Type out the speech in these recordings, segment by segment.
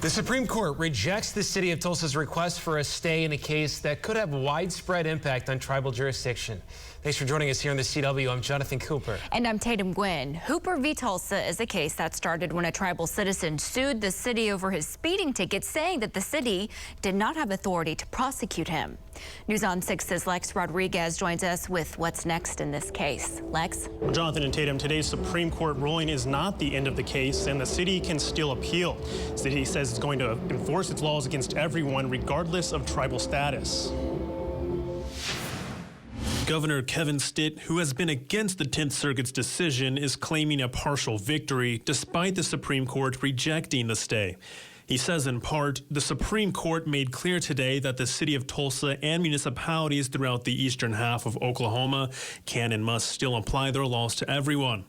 The Supreme Court rejects the city of Tulsa's request for a stay in a case that could have widespread impact on tribal jurisdiction. Thanks for joining us here on the CW. I'm Jonathan Cooper. And I'm Tatum Gwynn. Hooper v. Tulsa is a case that started when a tribal citizen sued the city over his speeding ticket, saying that the city did not have authority to prosecute him. News on 6's Lex Rodriguez joins us with what's next in this case. Lex? Well, Jonathan and Tatum, today's Supreme Court ruling is not the end of the case, and the city can still appeal. The city says it's going to enforce its laws against everyone, regardless of tribal status. Governor Kevin Stitt, who has been against the 10th Circuit's decision, is claiming a partial victory, despite the Supreme Court rejecting the stay. He says, in part, the Supreme Court made clear today that the city of Tulsa and municipalities throughout the eastern half of Oklahoma can and must still apply their laws to everyone.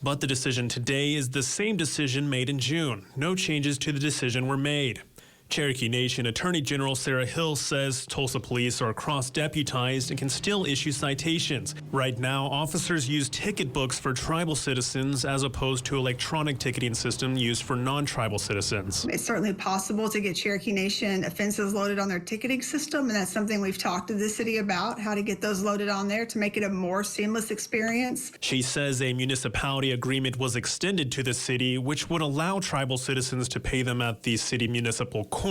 But the decision today is the same decision made in June. No changes to the decision were made. Cherokee Nation Attorney General Sarah Hill says Tulsa police are cross-deputized and can still issue citations. Right now, officers use ticket books for tribal citizens as opposed to electronic ticketing system used for non-tribal citizens. It's certainly possible to get Cherokee Nation offenses loaded on their ticketing system, and that's something we've talked to the city about, how to get those loaded on there to make it a more seamless experience. She says a municipality agreement was extended to the city, which would allow tribal citizens to pay them at the city municipal court,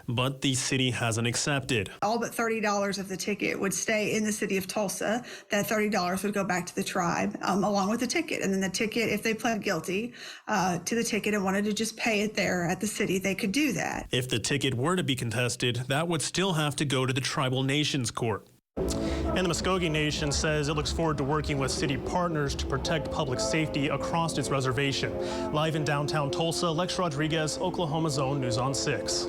but the city hasn't accepted. All but $30 of the ticket would stay in the city of Tulsa. That $30 would go back to the tribe along with the ticket. And then the ticket, if they pled guilty to the ticket and wanted to just pay it there at the city, they could do that. If the ticket were to be contested, that would still have to go to the Tribal Nations Court. And the Muskogee Nation says it looks forward to working with city partners to protect public safety across its reservation. Live in downtown Tulsa, Lex Rodriguez, Oklahoma's own News on 6.